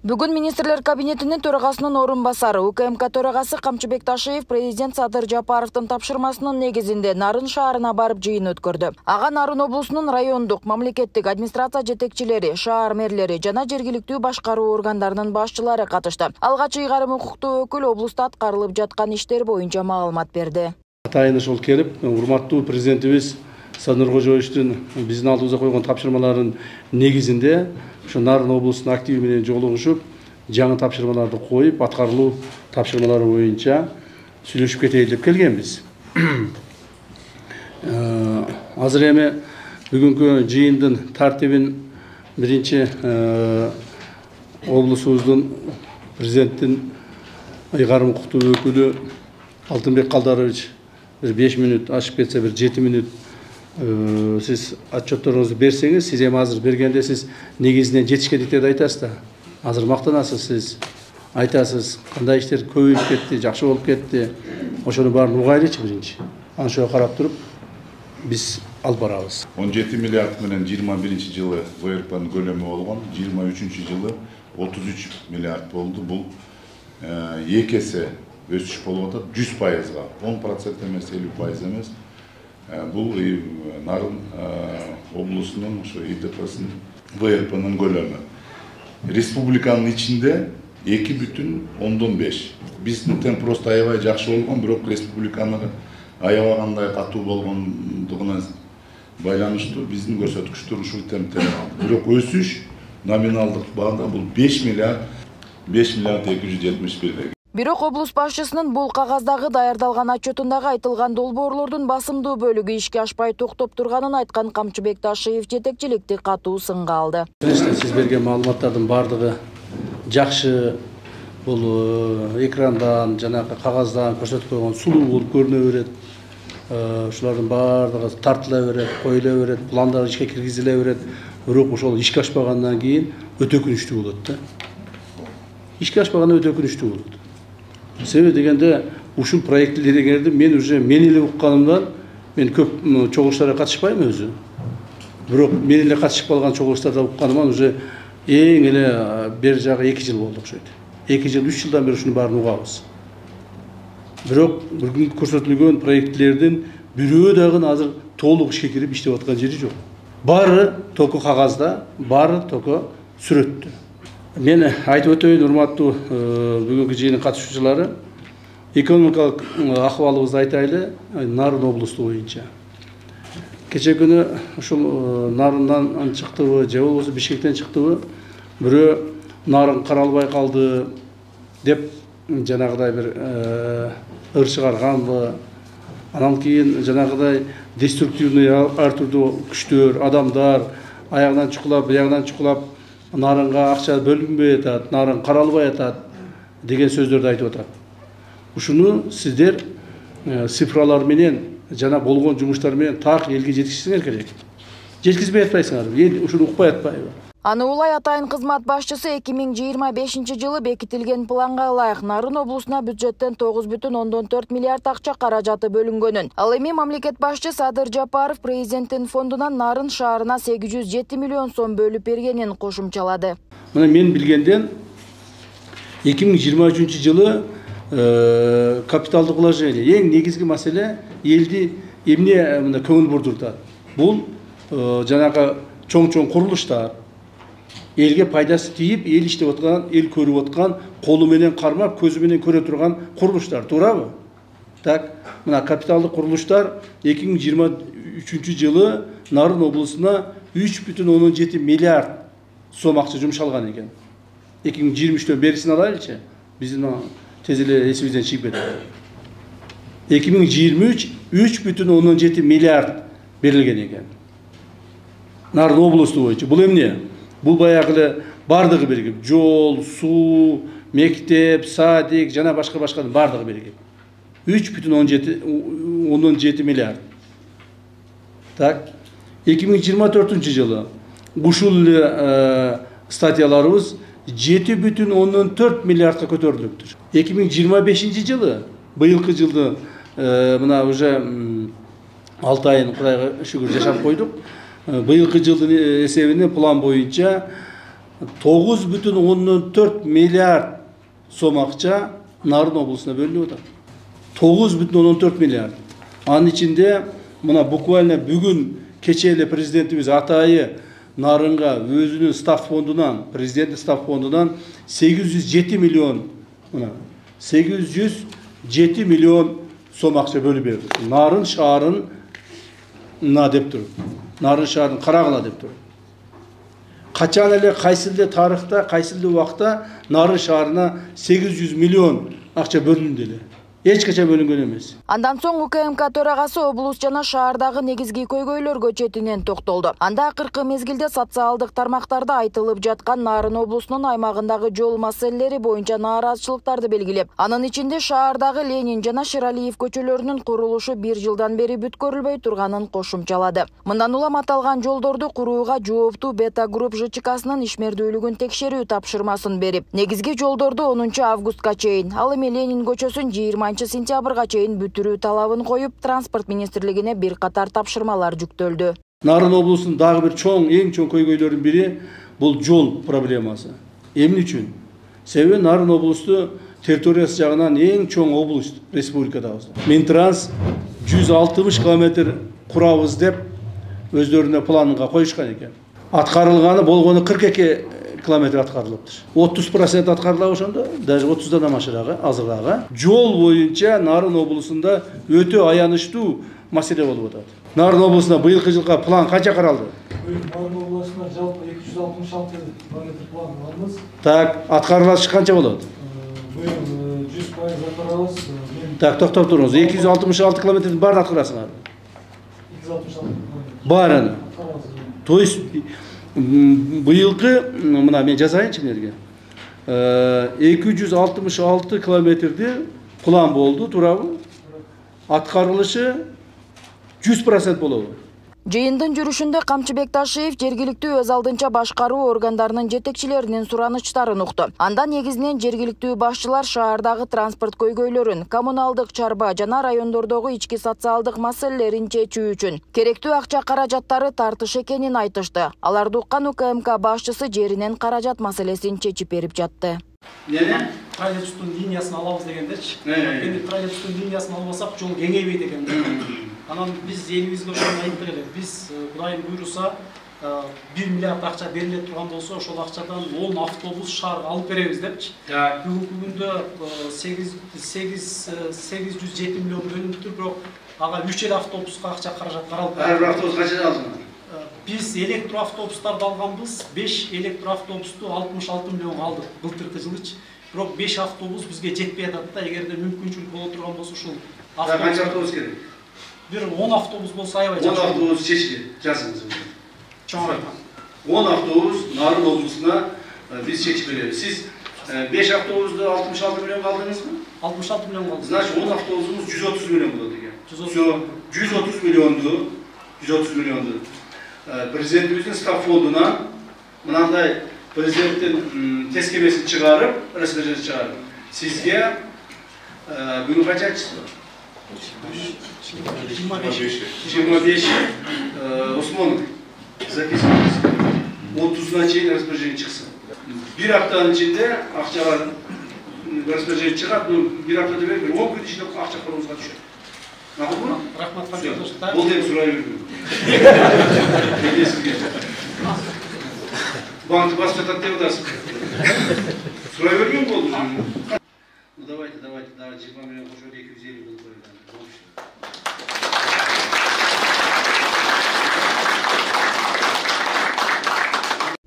Бүгін министрлер кабинетінің төрағасының орынбасары УКМК төрағасы Камчыбек Ташиев президент Садыр Жапаровтың тапшырмасының негізінде Нарын шаарына барып жиын өткөрдү. Ага Нарын облусунун райондук, мамлекеттик администрация жетекчилери, шаар мэрлери жана жергиликтүү башкаруу органдарынын башчылары катышты. Алгач ыйгарым укуктуу өкүл облуста аткарылып жаткан иштер боюнча маалымат берди. Атайын ошол келип, урматтуу президентибиз Садыр Кожоевичтин биздин алдыбызга койгон тапшырмаларынын негизинде ошо Нарын облусунун активи менен жолугушуп, жаңы тапшырмаларды коюп, аткарылуу тапшырмалары боюнча сүйлөшүп кетели деп келгенбиз. Азыр эми бүгүнкү жыйындын тартибин биринчи облусубуздун президенттин ыйгарым укуктуу өкүлү Алтынбек Калдарович 5 минут, ашып кетсе 7 минут siz отчетторуңузду берсеңиз, сиз эми азыр бергенде сиз негизинен жетишкендиктерди айтасыз да. Азыр мактанасыз, сиз айтасыз, кандай иштер көбөйүп кетти, жакшы болуп кетти. Ошону баарын угайлычы биринчи. Аны ошого карап туруп биз алып барабыз. 17 миллиард менен 21-жылы ВРПнын көлөмү болгон, 23-жылы 33 миллиард болду. Бул 2 эсе өсүш болуп атат, 100%га, 10% эмес, 50% эмес. Бұл Нарын облысының ИДП-сының ВРП-нын көлөмү. Республиканын ичинде 2,5. Биздин темп просто аябай жакшы болгон, бирок республиканы аябагандай катуу болгондугуна байланыштуу биздин көрсөткүчтөр ушул темпте калды. Бирок өсүш номиналдык баада бул 5 миллиард 271. Бирок облус башчысынын бул кагаздагы даярдалган отчетундагы айтылган долбоорлордун басымдуу бөлүгү ишке ашпай токтоп турганын айткан Камчыбек Ташиев жетекчиликти катуу сынга алды. Сиз берген маалыматтардын бардыгы жакшы, бул экрандан, жанагы кагаздан көрсөтүп койгон сулуу болуп көрүнө берет. Ушулардын бардыгы тартыла берет, коюла берет, пландар ишке киргизиле берет. Бирок ошол ишке ашпагандан кийин өтө өкүнүчтүү болот да. Ишке ашпаганда өтө өкүнүчтүү болот. Себеби дегенде ушул проектлерди мен уже эле укканымдан мен көп чогулуштарга катышпайм өзү. Бирок мен эле катышып калган чогулуштарда укканыман уже эң эле бер жагы 2 жыл болду окшойт. 2 жыл, 3 жылдан бери ушуну баарын угабыз. Бирок бүгүнкү көрсөтүлгөн проектлердин бирөө дагы азыр толук ишке кирип иштеп аткан жери жок. Баары току кагазда, баары току сүрөттө. Мен айтып өтөйүн, урматтуу бүгүнкү жыйындын катышуучулары, экономикалык акыбалыбызды айтайлы Нарын облусту боюнча. Кече күнү ушул Нарындан чыктыбы, же болбосо Бишкектен чыктыбы, бирөө Нарын каралбай калды деп жанагыдай бир ыр чыгарганбы, анан кийин жанагыдай деструктивный ар түрдүү күчтөр, адамдар аягынан чукулап, биягынан чукулап Нарынга акча бөлүнбөй атат, Нарын каралбай атат деген сөздөрдү айтып атат. Ушуну сиздер цифралар менен жана болгон жумуштар менен так элге жеткизсеңер керек. Жеткизбей атпайсыңар, эл ушуну укпай атпайбы? Аны улай атайын кызмат башчысы 2025-жылы бекитилген планга ылайык Нарын облусуна бюджеттен 9,4 миллиард акча каражаты бөлүнгөнүн. Ал эми мамлекет башчы Садыр Жапаров президенттин фондунан Нарын шаарына 807 миллион сом бөлүп бергенин кошумчалады. Мына мен билгенден 2023-жылы капиталдык вложение эң негизги маселе элди эмне мына көңүл бурдуртат. Бул жанагы чоң курулуштар, элге пайдасы тийип, эл иштеп аткан, эл көрүп аткан, колу менен кармап, көзү менен көрө турган курулуштар, туурабы? Так, мына капиталдык курулуштар 2023-жылы Нарын облусуна 3,7 миллиард сом акча жумшалган экен. 2023-төн берисин алайлычы, биздин тез эле эсибизден чыгып кетти. 2023 3,7 миллиард берилген экен. Нарын облусу боюнча. Бул эмне? Бул баягы бардыгы бергем. Жол, суу, мектеп, садик, жана башка-башканын бардыгы бергем. 3,7 миллиард. Так, 2024-жылы ушул статьяларыбыз 7,4 миллиардка көтөрүлүптүр. 2025-жылы, быйылкы жылды мына уже 6 айын Кудайга шүгүр жашап койдук. Быйылкы жылдын эсебинде план боюнча 9,4 миллиард сом акча Нарын облусуна бөлүнүп атат. 9,4 миллиард. Анын ичинде мына буквально бүгүн кече эле президентибиз атайы Нарынга өзүнүн став фондунан, президенттик став фондунан 807 миллион, мына 807 миллион сом акча бөлүп берди. Нарын шаарына деп туруп. Нарын шаарын карагыла деп туруп. Качан эле кайсылды тарыхта, кайсылды убакта Нарын шаарына 800 миллион акча бөлүндү эле. Эч качан бөлүнгөн эмес. Андан соң УКМК төрагасы облус жана шаардагы негизги көйгөйлөргө четинен токтолду. Анда акыркы мезгилде социалдык тармактарда айтылып жаткан Нарын облусунун аймагындагы жол маселелери боюнча нааразычылыктарды белгилеп, анын ичинде шаардагы Ленин жана Шералиев көчөлөрүнүн курулушу 1 жылдан бери бүткөрүлбөй турганын кошумчалады. Мындан улам аталган жолдорду курууга жооптуу Бета Групп ЖЧКсынын ишмердүүлүгүн текшерүү тапшырмасын берип, негизги жолдорду 10 августка чейин, ал эми Ленин көчөсүн 20 сентябрга чейин бүтүрүү талабын коюп, транспорт министрлигине бир катар тапшырмалар жүктөлдү. Нарын облусунун дагы бир эң чоң көйгөйлөрүнүн бири бул жол проблемасы. Эмне үчүн? Себеби Нарын облусту территориясы жагынан эң чоң облус республикадабыз. Минтранс 160 километр курабыз деп өздөрүнө планга коюшкан экен. Аткарылганы болгону 42 километр аткарылыптыр. 30% аткарыла ошондо, даже 30-дан ашырагы, азырагы. Жол боюнча Нарын облусунда өтө аянычтуу маселе болуп атат. Нарын облусуна быйылкы жылга план канча каралды? Нарын облусуна жалпы 266 километр план алабыз. Так, аткарылышы канча болот? Быйыл 100% аткарабыз. Так, токтоп туруңуз. 266 километрдин баарын аткарасыңар. 266 баарын. То есть быйылкы, мына мен жазайынчы мынерге. 266 километрди план болду, туурабы? Аткарылышы 100% болобу? Жыйындын жүрүшүндө Камчыбек Ташиев жергиликтүү өз алдынча башкаруу органдарынын жетекчилеринин суранычтарын укту. Анда негизинен жергиликтүү башчылар шаардагы транспорт көйгөйлөрүн, коммуналдык чарба жана райондордогу ички социалдык маселелерин чечүү үчүн керектүү акча каражаттары тартыш экенин айтышты. Аларды уккан УКМК башчысы жеринен каражат маселесин чечип берип жатты. Траектордун линиясын алабыз дегендерчи. Эми траектордун линиясын албасак жол кеңейбейт экен. Анан биз элибизге ошону айттык эле. Биз Кудайым буйруса 1 миллиард акча бериле турган болсо, ошол акчадан 10 автобус шаарга алып беребиз депчи. Бүгүнкү күндө 807 миллион бөлүнүптүр, бирок ага 3 автобуска акча каражат каралып. Ар бир автобус канчадан алдыңар? Биз электроавтобустарды алганбыз, 5 электроавтобусту 66 миллионго алдык былтыркы жылычы. Бирок 5 автобус бизге жетпей атат да, эгерде мүмкүнчүлүк боло турган болсо ушул канча автобус керек? Bir 10 автобус болса аябай 10 автобус чечилет, жазыңыз. Чоң айткан. 10 автобус Нарын облусуна биз чечип беребиз. Сиз 5 автобусту 66 миллионго алдыңызбы? 66 миллион калды. Значит, 10 автобусумуз 130 миллион болот экен. 130 миллионду президентибиздин став фондунан мынандай президенттин тескемесин чыгарып, распоряжение чыгарып, сизге бүгүн канчачысы? 25 Осмонов записывайтесь. 30-на чейин распоряжение чыксын. Bir аптанын ичинде акчалар распоряжение чыгат, bir аптада берип, 10 күн ичинде акча колубузга түшөт. Макулбу? Рахмат. Бул деп сурай бербейм. Банкты басып жатат деп атасыз. Сурай бербейм болду. Ну давайте, 20 миллион кошот 250 болуп коет.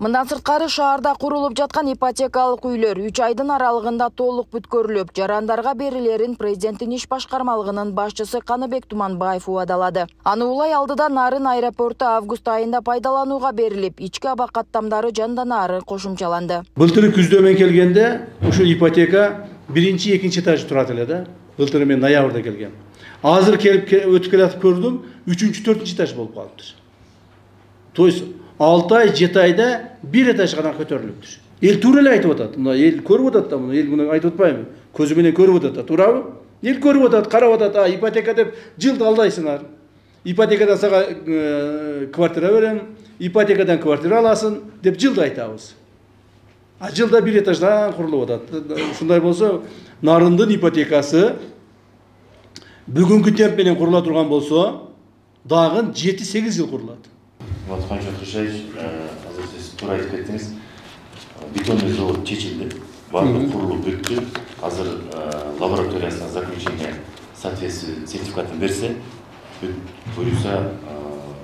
Мындан сырткары шаарда курулуп жаткан ипотекалык үйлөр 3 айдын аралыгында толук бүткөрүлүп, жарандарга берилерин президенттин иш башкармалыгынын башчысы Каныбек Туманбаев убадалады. Аны улай алдыда Нарын аэропорту август айында пайдаланууга берилип, ички аба каттамдары жандан ары кошумчаланды. Былтыр күздө мен келгенде ушу ипотека 1-2 этаж турат эле да. Былтыр мен ноябрда келгем. Азыр келип өтүп келатып көрдүм, 3-4 этаж болуп калыптыр. То есть 6 ай, 7 айда 1 этаж гана көтөрүлүптүр. Эл туура эле айтып атат. Мына эл көрүп атат да, муну эл муну айтып атпайбы? Көзү менен көрүп атат да, туурабы? Эл көрүп атат, карап атат, ипотека деп жылды алдайсыңар. Ипотекадан сага квартира берем, ипотекадан квартира аласың деп жылды айтабыз. Жылда бир этаждан курулуп атат. Ушундай болсо, Нарындын ипотекасы бүгүнкү темп менен курула турган болсо, дагы 7-8 жыл курулат. Вот, Қаныш Қошаевич, азыр сиз туура айтып кеттиңиз. Бетонный завод чечилди, баардык курулуп бүттү. Азыр лабораториясына заключение соответствие сертификатын берсе, буюрса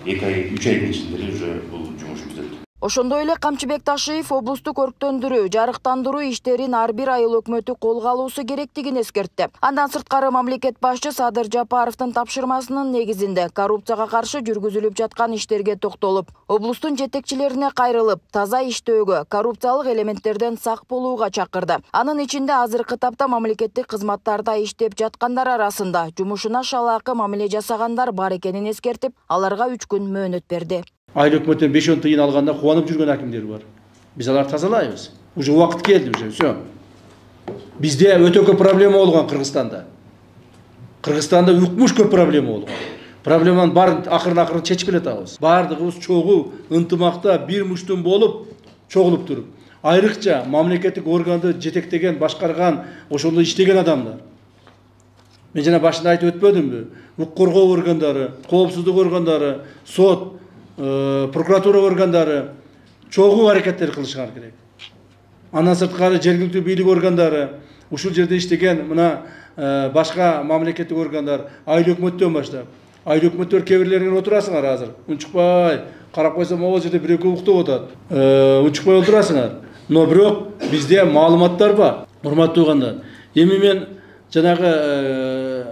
2 ай, 3 айдын ичинде уже бул жумуш бүтөт. Ошондой эле Камчыбек Ташиев облустук өрттөндүрүү, жарыктандыруу иштерин ар бир айыл өкмөтү колго алуусу керектигин эскертти. Андан сырткары мамлекет башчы Садыр Жапаровдун тапшырмасынын негизинде коррупцияга каршы жүргүзүлүп жаткан иштерге токтолуп, облустун жетекчилерине кайрылып, таза иштөөгө, коррупциялык элементтерден сак болууга чакырды. Анын ичинде азыркы тапта мамлекеттик кызматтарда иштеп жаткандар арасында жумушуна шалаакы мамиле жасагандар бар экенин эскертип, аларга 3 күн мөөнөт берди. Айыл өкмөттөн 5-10 тыйын алганда кубанып жүргөн акимдер бар. Биз аларды тазалайбыз. Уже убакыт келди, уже все. Бизде өтө көп проблема болгон Кыргызстанда. Кыргызстанда укмуш көп проблема болгон. Проблеманын баарын акырын чечип келе атабыз. Баардыгыбыз чогуу, ынтымакта бир муштун болуп, чогулуп туруп, айрыкча мамлекеттик органды жетектеген, башкарган, ошондо иштеген адамдар. Мен жана башында айтып өтпөдүмбү? Укук коргоо органдары, коопсуздук органдары, сот, прокуратура органдары чогуу аракеттер кылышыңар керек. Андан сырткары жергиликтүү бийлик органдары, ушул жерде иштеген мына башка мамлекеттик органдар, айыл өкмөттөн баштап. Айыл өкмөттөр кебирлеринен отурасыңар азыр. Унчукпай, карап койсом могул жерде бир-экөө уктап атат. Унчукпай отурасыңар. Но бирок бизде маалыматтар бар. Урматтуу туугандар. Эми мен жанагы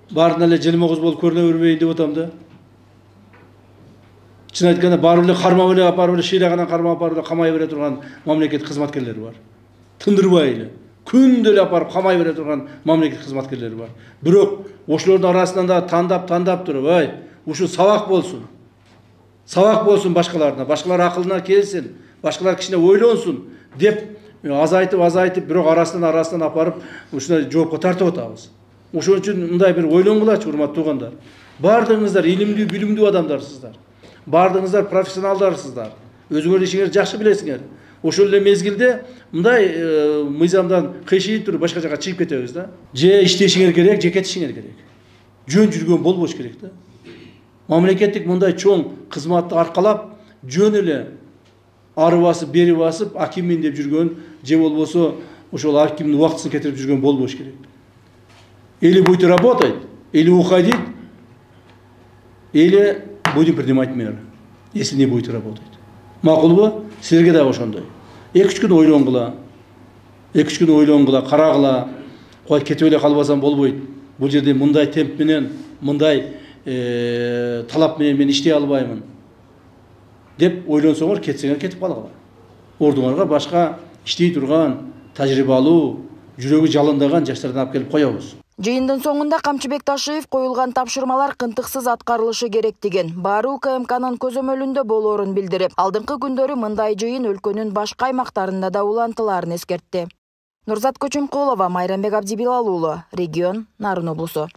баардыгына эле желмогуз болуп көрүнө бербейин деп атам да. Чын айтканда барып эле кармап эле апарып эле шыйраганан кармап апарып эле камай бере турган мамлекет кызматкерлери бар. Тындырбай эле күндө эле апарып камай бере турган мамлекет кызматкерлери бар. Бирок ошолордун арасынан да тандап туруп, ай, ушу сабак болсун. Сабак болсун башкаларына, башкалар акылына келсин, башкалар кичине ойлонсун деп азайтып, бирок арасынан апарып ушуна жоопко тартып атабыз. Ошон үчүн мындай бир ойлонгулачы, урматтуу туугандар. Баардыгыңыздар илимдүү, билимдүү адамдарсыздар. Баардыгыңыздар профессионалдарсыздар. Өзүңөр ишиңерди жакшы билесиңер. Ошол эле мезгилде мындай мыйзамдан кыйшайып туруп башка жака чыгып кетебиз да. Же иштешиңер керек, же кетишиңер керек. Жөн жүргөн болбош керек да. Мамлекеттик мындай чоң кызматты аркалап, жөн эле ары басып, бери басып, акиммин деп жүргөн, же болбосо ошол акимдин убактысын кетирип жүргөн болбош керек. Или будет работать, или уходить, или будем принимать меры, если не будет работать. Макулбу? Силерге да ошондой. 2-3 күн ойлонгула. 2-3 күн ойлонгула, карагыла. Кой кетип эле калбасам болбойт. Бул жерде мындай темп менен, мындай талап менен мен иштей албаймын деп ойлонсоңор, кетсеңер кетип калгыла. Ордуңарга башка иштей турган, тажрыйбалуу, жүрөгү жалындаган жаштардан алып келип коебуз. Жыйындын соңунда Камчыбек Ташиев коюлган тапшырмалар кынтыксыз аткарылышы керектигин, баары УКМКнын көзөмөлүндө болоорун билдирип, алдыңкы күндөрү мындай жыйын өлкөнүн башка аймактарында да улантылаарын эскертти. Нурзат Көчүмкулова, Майрамбек Абдибилал уулу, Регион, Нарын облусу.